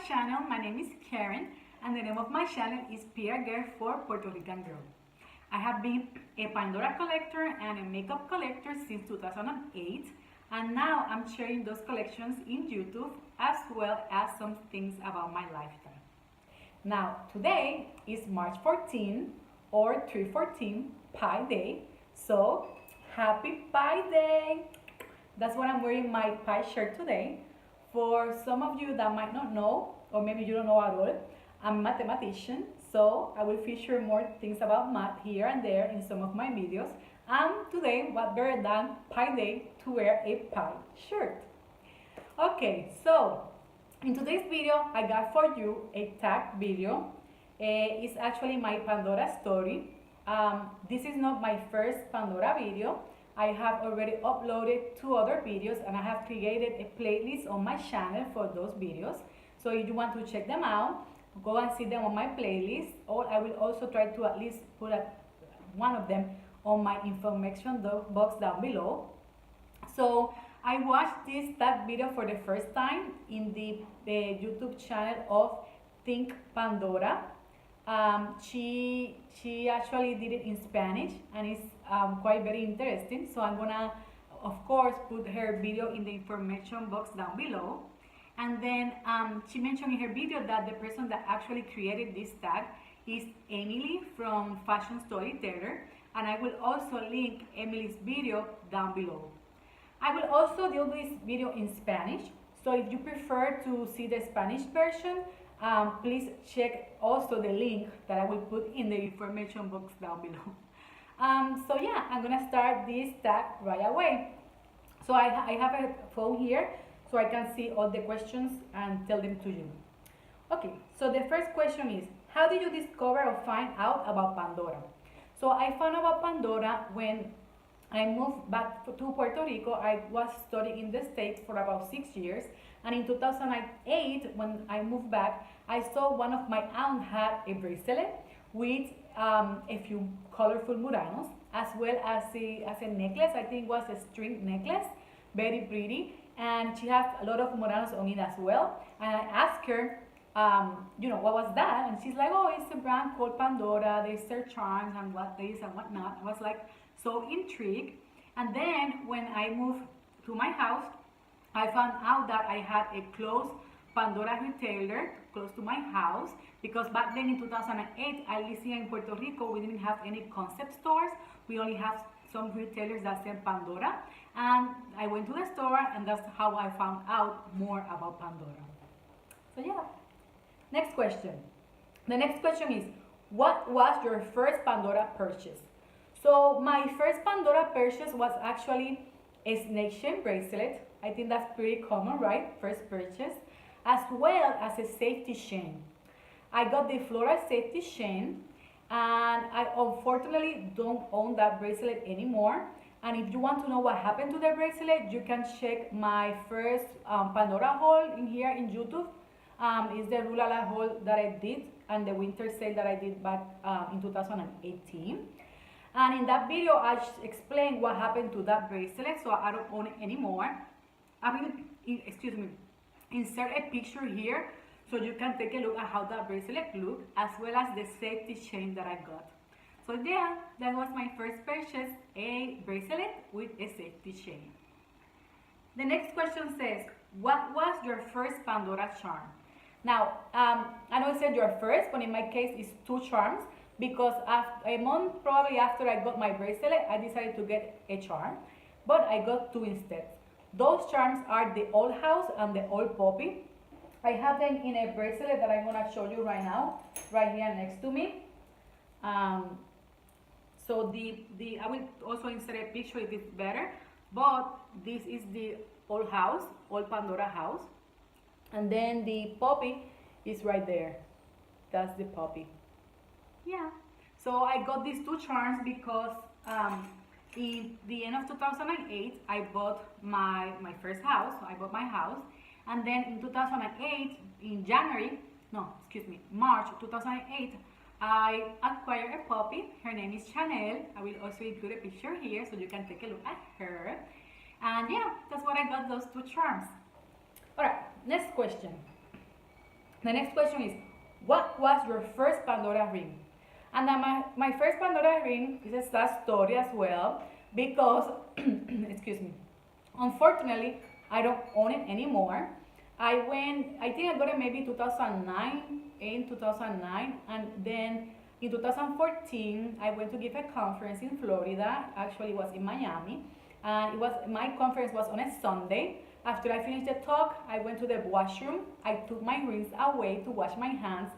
channel. My name is Karen and the name of my channel is PRgrl for Puerto Rican Girl. I have been a Pandora collector and a makeup collector since 2008, and now I'm sharing those collections in YouTube as well as some things about my lifetime. Now today is March 14 or 3/14 Pi Day, so happy Pi Day! That's why I'm wearing my Pi shirt today. For some of you that might not know, or maybe you don't know at all, I'm a mathematician, so I will feature more things about math here and there in some of my videos. And today, what better than Pi Day to wear a Pi shirt? Okay, so in today's video, I got for you a tag video. It's actually my Pandora story. This is not my first Pandora video. I have already uploaded 2 other videos and I have created a playlist on my channel for those videos. So if you want to check them out, go and see them on my playlist, or I will also try to at least put one of them on my information box down below. So I watched this tag video for the first time in the YouTube channel of Think Pandora. She actually did it in Spanish and it's quite very interesting, so I'm gonna of course put her video in the information box down below. And then she mentioned in her video that the person that actually created this tag is Emily from Fashion Storyteller, and I will also link Emily's video down below. I will also do this video in Spanish, so if you prefer to see the Spanish version, please check also the link that I will put in the information box down below. So yeah, I'm gonna start this tag right away. So I have a phone here so I can see all the questions and tell them to you. Okay, so the first question is, how did you discover or find out about Pandora? So I found about Pandora when I moved back to Puerto Rico. I was studying in the States for about 6 years, and in 2008 when I moved back, I saw one of my aunt had a bracelet with a few colorful muranos, as well as a necklace. I think it was a string necklace, very pretty, and she has a lot of muranos on it as well. And I asked her, what was that? And she's like, oh, it's a brand called Pandora. They sell charms and what this and whatnot. I was like so intrigued. And then when I moved to my house, I found out that I had a close Pandora retailer close to my house, because back then in 2008, at least here in Puerto Rico, we didn't have any concept stores. We only have some retailers that sell Pandora. And I went to the store, and that's how I found out more about Pandora. So yeah. Next question. The next question is, what was your first Pandora purchase? So my first Pandora purchase was actually a snake chain bracelet. I think that's pretty common, right? First purchase. As well as a safety chain. I got the floral safety chain, and I unfortunately don't own that bracelet anymore. And if you want to know what happened to the bracelet, you can check my first Pandora haul in here in YouTube. It's the Rulala haul that I did and the winter sale that I did back in 2018. And in that video, I explained what happened to that bracelet, so I don't own it anymore. I mean, excuse me, insert a picture here so you can take a look at how that bracelet looked, as well as the safety chain that I got. So yeah, that was my first purchase, a bracelet with a safety chain. The next question says, what was your first Pandora charm? Now, I know it said your first, but in my case it's 2 charms, because a month probably after I got my bracelet, I decided to get a charm, but I got 2 instead. Those charms are the Old House and the Old Poppy. I have them in a bracelet that I'm gonna show you right now, right here next to me. So I will also insert a picture if it's better, but this is the Old House, Old Pandora House. And then the Poppy is right there. That's the Poppy. Yeah. So I got these 2 charms because in the end of 2008, I bought my first house. So I bought my house. And then in 2008, in March 2008, I acquired a puppy. Her name is Chanel. I will also include a picture here so you can take a look at her. And yeah, that's what I got, those 2 charms. All right, next question. The next question is, what was your first Pandora ring? And my first Pandora ring is a sad story as well because, excuse me, unfortunately, I don't own it anymore. I think I got it maybe 2009, in 2009, and then in 2014, I went to give a conference in Florida. Actually, it was in Miami, and my conference was on a Sunday. After I finished the talk, I went to the washroom. I took my rings away to wash my hands.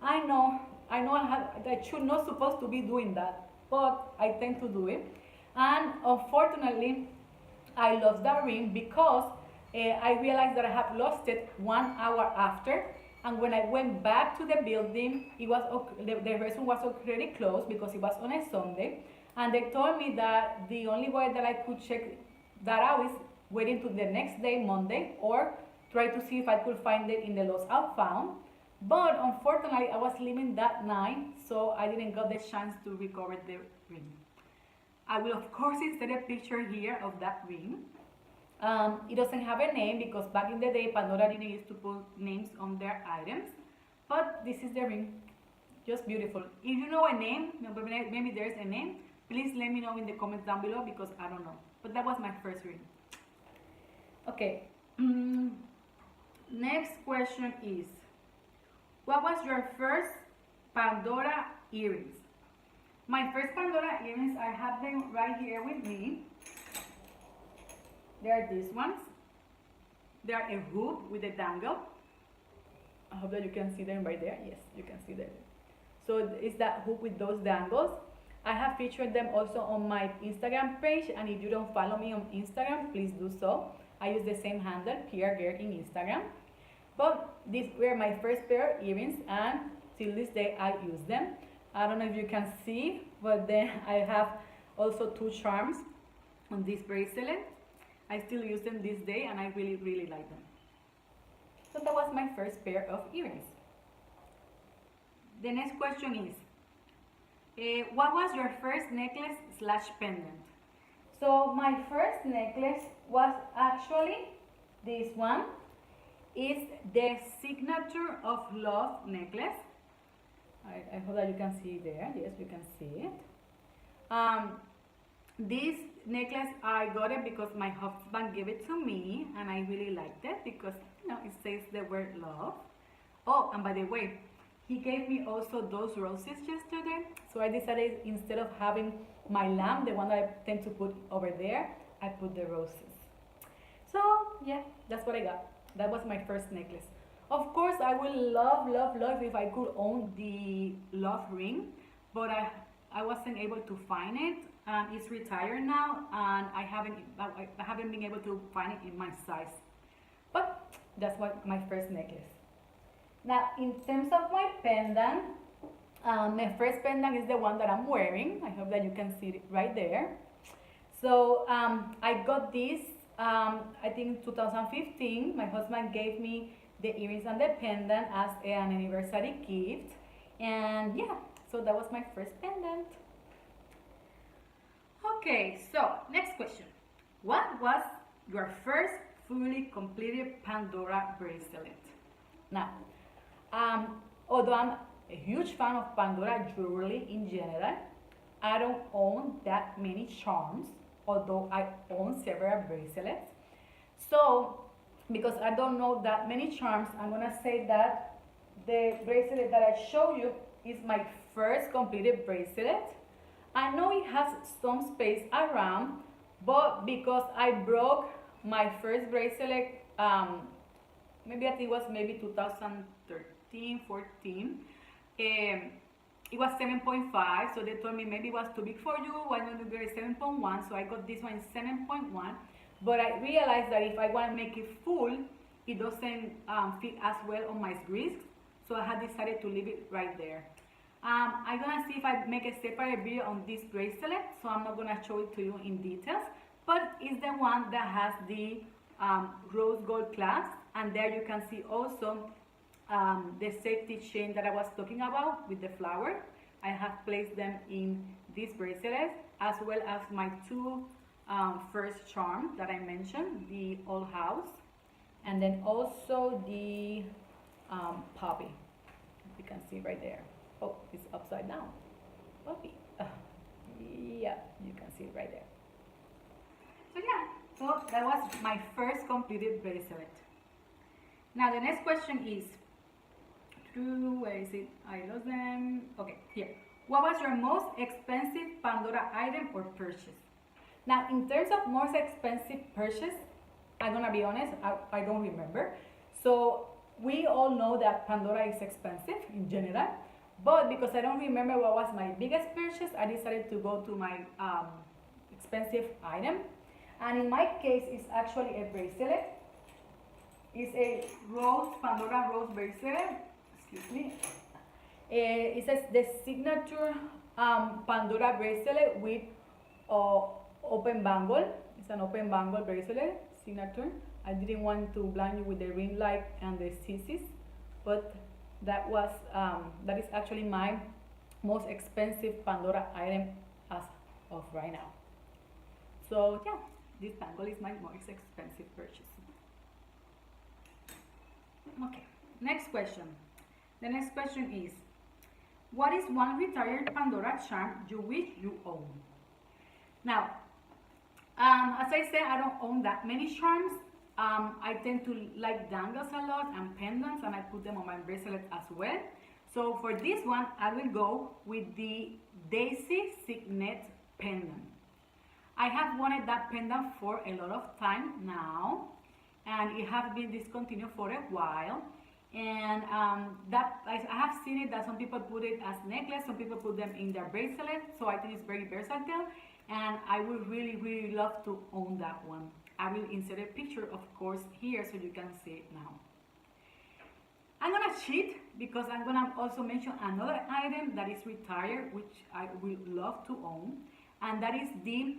I know I should not supposed to be doing that, but I tend to do it. And unfortunately, I lost that ring because I realized that I had lost it 1 hour after. And when I went back to the building, the restroom was already closed because it was on a Sunday. And they told me that the only way that I could check that out is waiting to the next day, Monday, or try to see if I could find it in the lost and found. But unfortunately, I was leaving that night, so I didn't get the chance to recover the ring. I will of course insert a picture here of that ring. It doesn't have a name because back in the day, Pandora didn't used to put names on their items. But this is the ring, just beautiful. If you know a name, maybe there's a name, please let me know in the comments down below because I don't know. But that was my first ring. Okay, next question is, what was your first Pandora earrings? My first Pandora earrings, I have them right here with me. They are these ones. They are a hoop with a dangle. I hope that you can see them right there. Yes, you can see them. So it's that hoop with those dangles. I have featured them also on my Instagram page, and if you don't follow me on Instagram, please do so. I use the same handle, PRgrl, in Instagram. But these were my first pair of earrings, and till this day I use them. I don't know if you can see, but then I have also 2 charms on this bracelet. I still use them this day, and I really, really like them. So that was my first pair of earrings. The next question is, what was your first necklace / pendant? So my first necklace was actually this one. It's the Signature of Love necklace. I hope that you can see it there. Yes, you can see it. This necklace, I got it because my husband gave it to me, and I really liked it because, you know, it says the word love. Oh, and by the way, he gave me also those roses yesterday. So I decided, instead of having my lamp, the one that I tend to put over there, I put the roses. So yeah, that's what I got. That was my first necklace. Of course, I would love if I could own the love ring, but I wasn't able to find it. It's retired now, and I haven't been able to find it in my size. But that's what my first necklace. Now, in terms of my pendant, my first pendant is the one that I'm wearing. I hope that you can see it right there. So I got this, I think 2015. My husband gave me the earrings and the pendant as an anniversary gift. And yeah, so that was my first pendant. Okay, so next question. What was your first fully completed Pandora bracelet? Now, although I'm a huge fan of Pandora jewelry in general, I don't own that many charms, although I own several bracelets. So, because I don't know that many charms, I'm gonna say that the bracelet that I show you is my first completed bracelet. I know it has some space around, but because I broke my first bracelet, maybe I think it was maybe 2013, 14. It was 7.5, so they told me maybe it was too big for you, why don't you get a 7.1? So I got this one in 7.1, but I realized that if I want to make it full, it doesn't fit as well on my wrist, so I had decided to leave it right there. I'm gonna see if I make a separate video on this bracelet, so I'm not gonna show it to you in details, but it's the one that has the rose gold clasp, and there you can see also the safety chain that I was talking about with the flower. I have placed them in this bracelet, as well as my 2 first charms that I mentioned, the old house, and then also the puppy. You can see right there. Oh, it's upside down. Puppy. Yeah, you can see it right there. So yeah, so that was my first completed bracelet. Now the next question is, where is it? I lost them. Okay, here. What was your most expensive Pandora item or purchase? Now, in terms of most expensive purchase, I'm gonna be honest, I don't remember. So we all know that Pandora is expensive in general, but because I don't remember what was my biggest purchase, I decided to go to my expensive item. And in my case, it's actually a bracelet. It's a Pandora rose bracelet. Excuse me. It says the signature Pandora bracelet with open bangle. It's an open bangle bracelet signature. I didn't want to blind you with the ring light and the CCs, but that is actually my most expensive Pandora item as of right now. So yeah, this bangle is my most expensive purchase. Okay, next question. The next question is, what is one retired Pandora charm you wish you own? Now, as I said, I don't own that many charms. I tend to like dangles a lot and pendants, and I put them on my bracelet as well. So for this one, I will go with the Daisy Signet pendant. I have wanted that pendant for a lot of time now, and it has been discontinued for a while. And that I have seen it that some people put it as necklace, some people put them in their bracelet. So I think it's very versatile, and I would really love to own that one. I will insert a picture, of course, here so you can see it now. I'm gonna cheat because I'm gonna also mention another item that is retired, which I will love to own, and that is the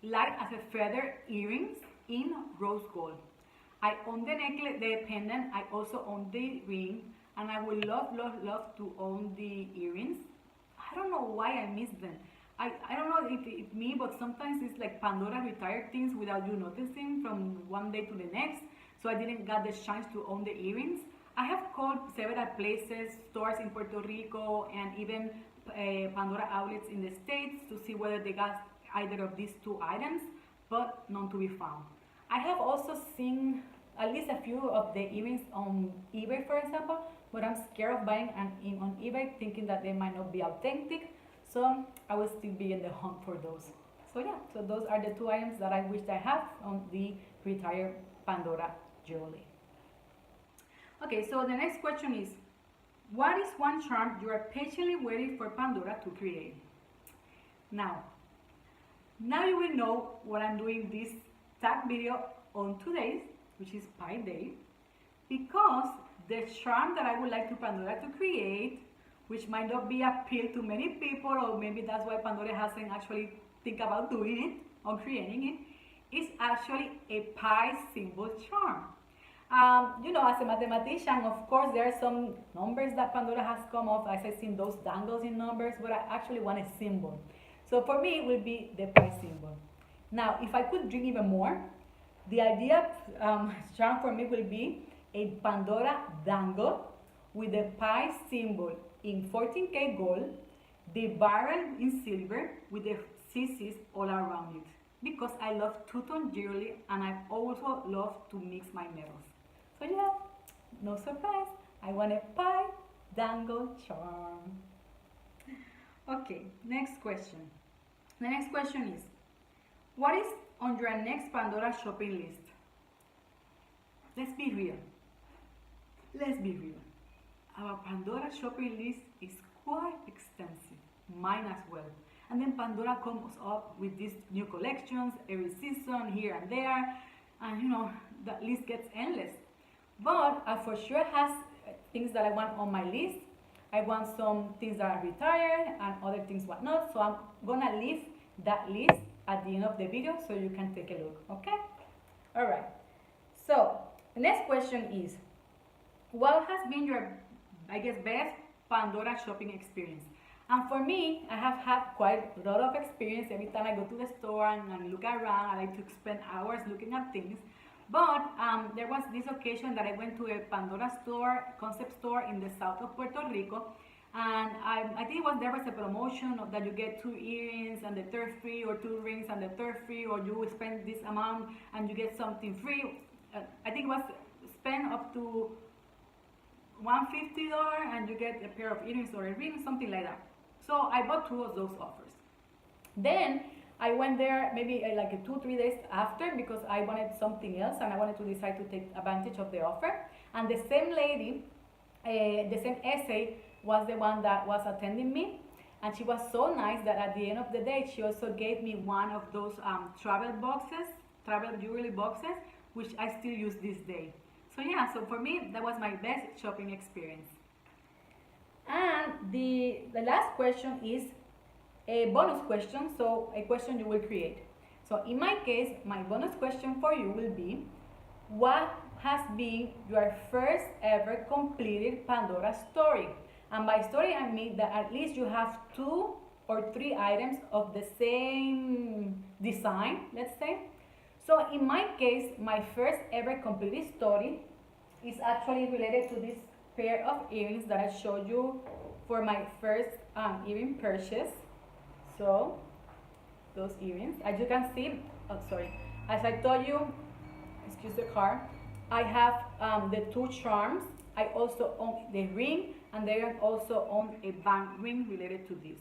light as a feather earrings in rose gold. I own the necklace, the pendant. I also own the ring, and I would love to own the earrings. I don't know why I missed them. I don't know if it's me, but sometimes it's like Pandora retired things without you noticing from one day to the next. So I didn't get the chance to own the earrings. I have called several places, stores in Puerto Rico, and even Pandora outlets in the States to see whether they got either of these two items, but none to be found. I have also seen at least a few of the earrings on eBay, for example, but I'm scared of buying on eBay thinking that they might not be authentic. So I will still be in the hunt for those. So yeah, so those are the two items that I wish I have on the retired Pandora jewelry. Okay, so the next question is, what is one charm you are patiently waiting for Pandora to create? Now you will know what I'm doing this tag video on 2 days, which is Pi Day, because the charm that I would like to Pandora to create, which might not be appeal to many people, or maybe that's why Pandora hasn't actually think about doing it or creating it, is actually a pi symbol charm. You know, as a mathematician, of course, there are some numbers that Pandora has come up, as I've seen those dangles in numbers, but I actually want a symbol. So for me, it will be the pi symbol. Now, if I could dream even more, the idea charm for me will be a Pandora dangle with the pi symbol in 14K gold, the barrel in silver with the CCs all around it. Because I love two-tone jewelry, and I also love to mix my metals. So yeah, no surprise, I want a pi dangle charm. Okay, next question. The next question is, what is on your next Pandora shopping list? Let's be real. Let's be real. Our Pandora shopping list is quite extensive, mine as well. And then Pandora comes up with these new collections every season, here and there, and you know, that list gets endless. But I for sure has things that I want on my list. I want some things that are retired and other things whatnot. So I'm gonna leave that list at the end of the video so you can take a look, okay? All right, so the next question is, what has been your, I guess, best Pandora shopping experience? And for me, I have had quite a lot of experience. Every time I go to the store and look around, I like to spend hours looking at things. But there was this occasion that I went to a Pandora store, concept store in the south of Puerto Rico, and I think there was a promotion that you get 2 earrings and the third free, or 2 rings and the third free, or you spend this amount and you get something free. I think it was spend up to $150 and you get a pair of earrings or a ring, something like that. So I bought 2 of those offers. Then I went there maybe like 2-3 days after, because I wanted something else and I wanted to decide to take advantage of the offer. And the same lady, the same essay, was the one that was attending me, and she was so nice that at the end of the day she also gave me one of those travel jewelry boxes, which I still use this day. So yeah, so for me that was my best shopping experience. And the last question is a bonus question, so a question you will create. So in my case, my bonus question for you will be, what has been your first ever completed Pandora story? And by story I mean that at least you have 2 or 3 items of the same design, let's say. So in my case, my first ever completed story is actually related to this pair of earrings that I showed you for my first earring purchase. So those earrings, as you can see, as I told you, excuse the car, I have the 2 charms. I also own the ring, and they also own a bank ring related to this.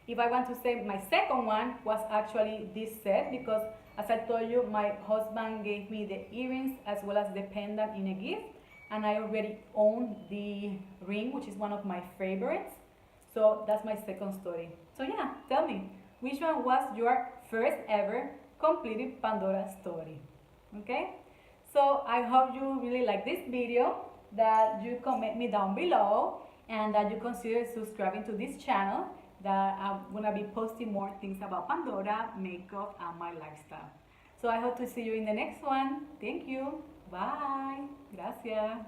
If I want to say, my second one was actually this set, because as I told you, my husband gave me the earrings as well as the pendant in a gift, and I already own the ring, which is one of my favorites. So that's my second story. So yeah, tell me, which one was your first ever completed Pandora story? Okay, so I hope you really like this video, that you comment me down below, and that you consider subscribing to this channel, that I'm gonna be posting more things about Pandora, makeup, and my lifestyle. So I hope to see you in the next one. Thank you. Bye. Gracias.